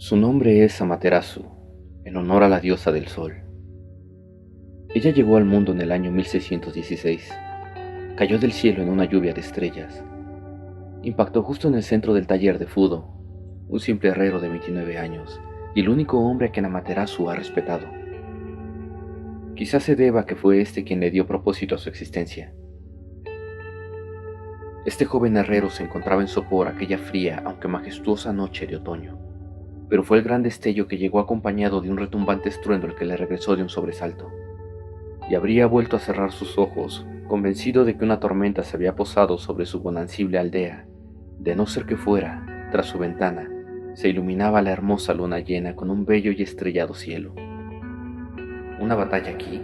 Su nombre es Amaterasu, en honor a la diosa del sol. Ella llegó al mundo en el año 1616. Cayó del cielo en una lluvia de estrellas. Impactó justo en el centro del taller de Fudo, un simple herrero de 29 años, y el único hombre a quien Amaterasu ha respetado. Quizás se deba a que fue este quien le dio propósito a su existencia. Este joven herrero se encontraba en sopor aquella fría aunque majestuosa noche de otoño, pero fue el gran destello que llegó acompañado de un retumbante estruendo el que le regresó de un sobresalto, y habría vuelto a cerrar sus ojos, convencido de que una tormenta se había posado sobre su bonancible aldea, de no ser que fuera, tras su ventana, se iluminaba la hermosa luna llena con un bello y estrellado cielo. ¿Una batalla aquí?,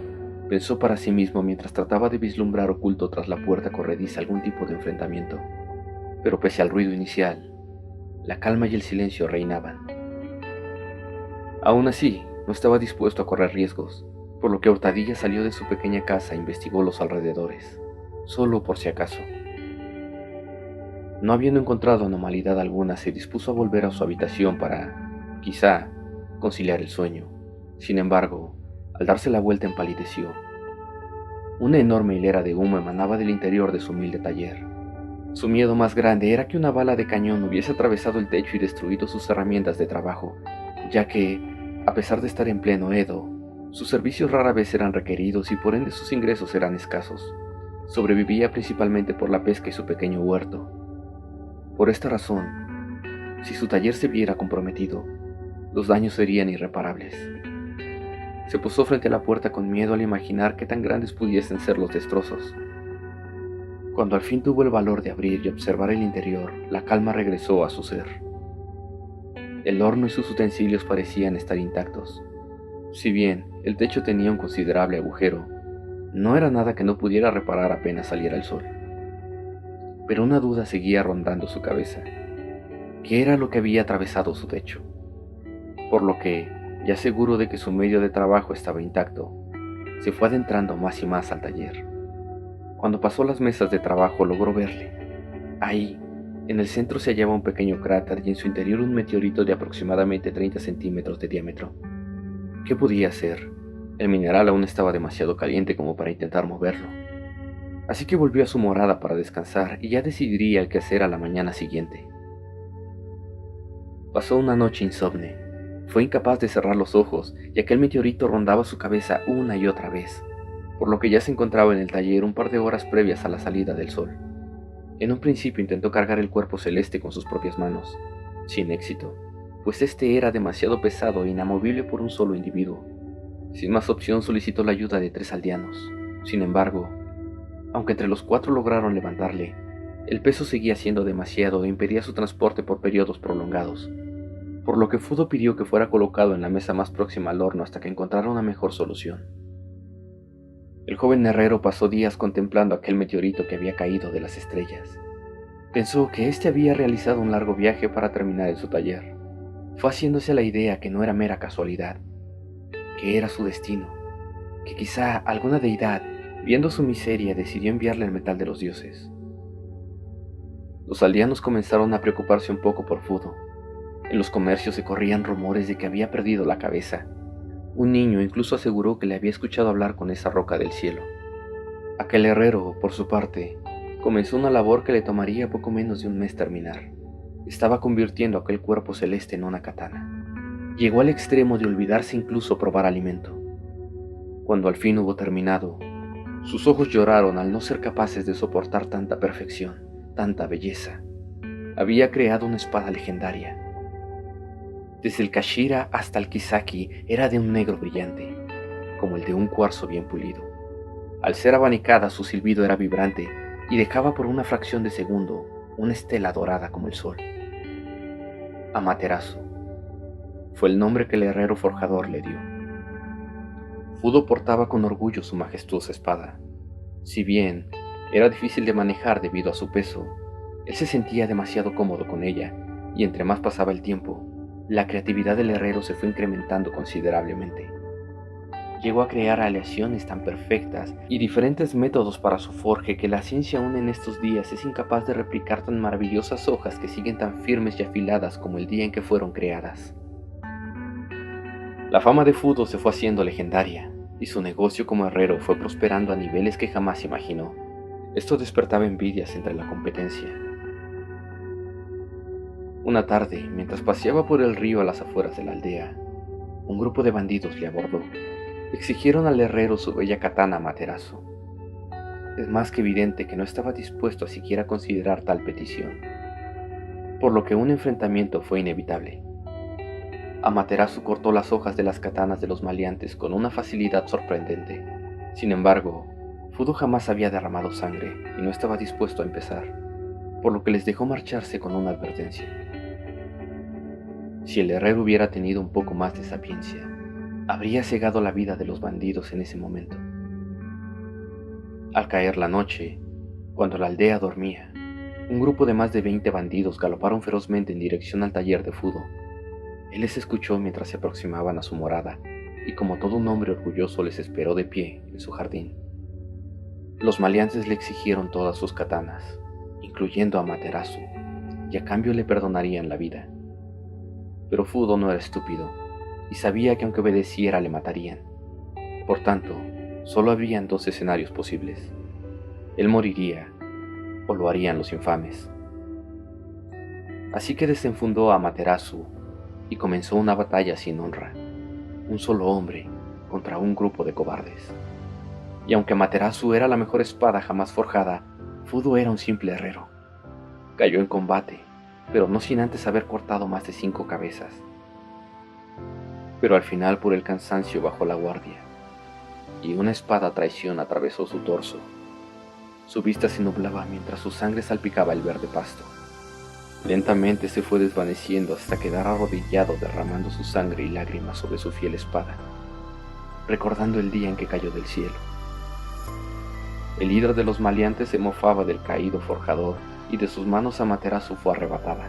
pensó para sí mismo mientras trataba de vislumbrar oculto tras la puerta corrediza algún tipo de enfrentamiento. Pero pese al ruido inicial, la calma y el silencio reinaban. Aún así, no estaba dispuesto a correr riesgos, por lo que Hurtadilla salió de su pequeña casa e investigó los alrededores, solo por si acaso. No habiendo encontrado anormalidad alguna, se dispuso a volver a su habitación para, quizá, conciliar el sueño. Sin embargo, al darse la vuelta empalideció. Una enorme hilera de humo emanaba del interior de su humilde taller. Su miedo más grande era que una bala de cañón hubiese atravesado el techo y destruido sus herramientas de trabajo, ya que, a pesar de estar en pleno Edo, sus servicios rara vez eran requeridos y por ende sus ingresos eran escasos. Sobrevivía principalmente por la pesca y su pequeño huerto. Por esta razón, si su taller se viera comprometido, los daños serían irreparables. Se posó frente a la puerta con miedo al imaginar qué tan grandes pudiesen ser los destrozos. Cuando al fin tuvo el valor de abrir y observar el interior, la calma regresó a su ser. El horno y sus utensilios parecían estar intactos. Si bien el techo tenía un considerable agujero, no era nada que no pudiera reparar apenas saliera el sol. Pero una duda seguía rondando su cabeza. ¿Qué era lo que había atravesado su techo? Por lo que, ya seguro de que su medio de trabajo estaba intacto, se fue adentrando más y más al taller. Cuando pasó las mesas de trabajo logró verle. Ahí, en el centro se hallaba un pequeño cráter y en su interior un meteorito de aproximadamente 30 centímetros de diámetro. ¿Qué podía ser? El mineral aún estaba demasiado caliente como para intentar moverlo. Así que volvió a su morada para descansar y ya decidiría el qué hacer a la mañana siguiente. Pasó una noche insomne. Fue incapaz de cerrar los ojos, y aquel meteorito rondaba su cabeza una y otra vez, por lo que ya se encontraba en el taller un par de horas previas a la salida del sol. En un principio intentó cargar el cuerpo celeste con sus propias manos, sin éxito, pues este era demasiado pesado e inamovible por un solo individuo. Sin más opción solicitó la ayuda de 3 aldeanos. Sin embargo, aunque entre los 4 lograron levantarle, el peso seguía siendo demasiado e impedía su transporte por periodos prolongados, por lo que Fudo pidió que fuera colocado en la mesa más próxima al horno hasta que encontrara una mejor solución. El joven herrero pasó días contemplando aquel meteorito que había caído de las estrellas. Pensó que éste había realizado un largo viaje para terminar en su taller. Fue haciéndose la idea que no era mera casualidad, que era su destino, que quizá alguna deidad, viendo su miseria, decidió enviarle el metal de los dioses. Los aldeanos comenzaron a preocuparse un poco por Fudo. En los comercios se corrían rumores de que había perdido la cabeza. Un niño incluso aseguró que le había escuchado hablar con esa roca del cielo. Aquel herrero, por su parte, comenzó una labor que le tomaría poco menos de un mes terminar. Estaba convirtiendo aquel cuerpo celeste en una katana. Llegó al extremo de olvidarse incluso probar alimento. Cuando al fin hubo terminado, sus ojos lloraron al no ser capaces de soportar tanta perfección, tanta belleza. Había creado una espada legendaria. Desde el Kashira hasta el Kisaki era de un negro brillante, como el de un cuarzo bien pulido. Al ser abanicada, su silbido era vibrante y dejaba por una fracción de segundo una estela dorada como el sol. Amaterasu fue el nombre que el herrero forjador le dio. Fudo portaba con orgullo su majestuosa espada. Si bien era difícil de manejar debido a su peso, él se sentía demasiado cómodo con ella, y entre más pasaba el tiempo, la creatividad del herrero se fue incrementando considerablemente. Llegó a crear aleaciones tan perfectas y diferentes métodos para su forje que la ciencia aún en estos días es incapaz de replicar tan maravillosas hojas que siguen tan firmes y afiladas como el día en que fueron creadas. La fama de Fudo se fue haciendo legendaria, y su negocio como herrero fue prosperando a niveles que jamás imaginó. Esto despertaba envidias entre la competencia. Una tarde, mientras paseaba por el río a las afueras de la aldea, un grupo de bandidos le abordó. Exigieron al herrero su bella katana Amaterasu. Es más que evidente que no estaba dispuesto a siquiera considerar tal petición, por lo que un enfrentamiento fue inevitable. Amaterasu cortó las hojas de las katanas de los maleantes con una facilidad sorprendente. Sin embargo, Fudo jamás había derramado sangre y no estaba dispuesto a empezar, por lo que les dejó marcharse con una advertencia. Si el herrero hubiera tenido un poco más de sapiencia, habría cegado la vida de los bandidos en ese momento. Al caer la noche, cuando la aldea dormía, un grupo de más de 20 bandidos galoparon ferozmente en dirección al taller de Fudo. Él les escuchó mientras se aproximaban a su morada, y como todo un hombre orgulloso les esperó de pie en su jardín. Los maleantes le exigieron todas sus katanas, incluyendo a Amaterasu, y a cambio le perdonarían la vida. Pero Fudo no era estúpido, y sabía que aunque obedeciera le matarían. Por tanto, solo habían dos escenarios posibles. Él moriría, o lo harían los infames. Así que desenfundó a Amaterasu y comenzó una batalla sin honra, un solo hombre contra un grupo de cobardes. Y aunque Amaterasu era la mejor espada jamás forjada, Fudo era un simple herrero. Cayó en combate, pero no sin antes haber cortado más de 5 cabezas. Pero al final por el cansancio bajó la guardia, y una espada a traición atravesó su torso. Su vista se nublaba mientras su sangre salpicaba el verde pasto. Lentamente se fue desvaneciendo hasta quedar arrodillado derramando su sangre y lágrimas sobre su fiel espada, recordando el día en que cayó del cielo. El líder de los maleantes se mofaba del caído forjador y de sus manos Amaterasu fue arrebatada.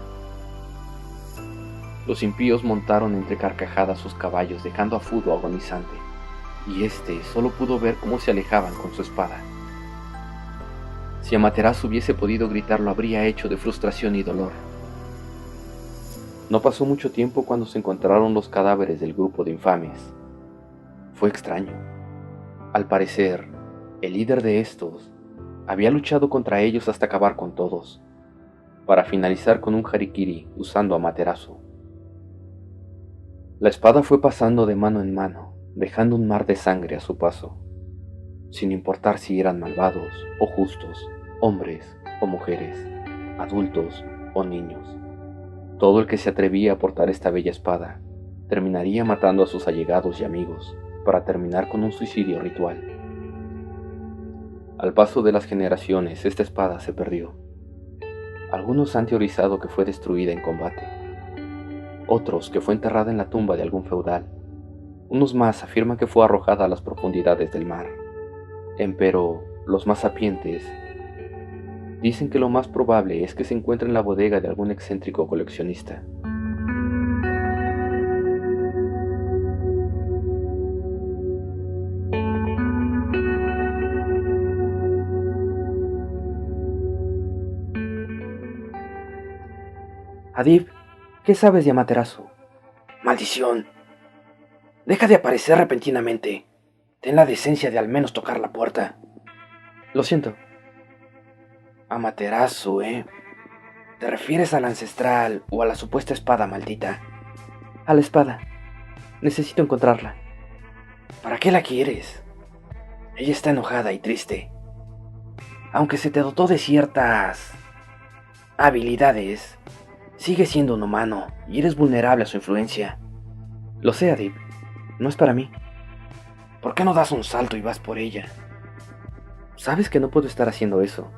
Los impíos montaron entre carcajadas sus caballos dejando a Fudo agonizante, y éste solo pudo ver cómo se alejaban con su espada. Si Amaterasu hubiese podido gritar lo habría hecho de frustración y dolor. No pasó mucho tiempo cuando se encontraron los cadáveres del grupo de infames. Fue extraño. Al parecer, el líder de estos había luchado contra ellos hasta acabar con todos, para finalizar con un harikiri usando Amaterasu. La espada fue pasando de mano en mano, dejando un mar de sangre a su paso, sin importar si eran malvados o justos, hombres o mujeres, adultos o niños. Todo el que se atrevía a portar esta bella espada terminaría matando a sus allegados y amigos para terminar con un suicidio ritual. Al paso de las generaciones, esta espada se perdió. Algunos han teorizado que fue destruida en combate, otros que fue enterrada en la tumba de algún feudal. Unos más afirman que fue arrojada a las profundidades del mar. Empero, los más sapientes dicen que lo más probable es que se encuentre en la bodega de algún excéntrico coleccionista. Adib, ¿qué sabes de Amaterasu? Maldición. Deja de aparecer repentinamente. Ten la decencia de al menos tocar la puerta. Lo siento. Amaterasu, ¿eh? ¿Te refieres al ancestral o a la supuesta espada maldita? A la espada. Necesito encontrarla. ¿Para qué la quieres? Ella está enojada y triste. Aunque se te dotó de ciertas habilidades, sigue siendo un humano y eres vulnerable a su influencia. Lo sé, Adib. No es para mí. ¿Por qué no das un salto y vas por ella? Sabes que no puedo estar haciendo eso.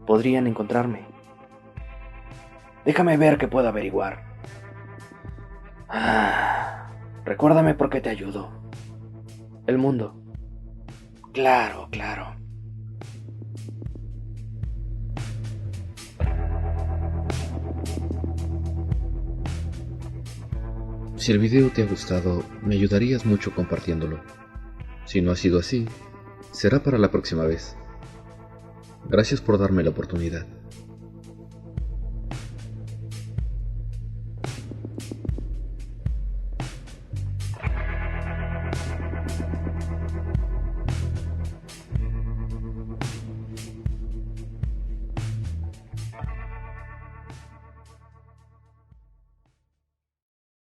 Podrían encontrarme. Déjame ver qué puedo averiguar. Recuérdame por qué te ayudo. El mundo. Claro, claro. Si el video te ha gustado, me ayudarías mucho compartiéndolo. Si no ha sido así, será para la próxima vez. Gracias por darme la oportunidad.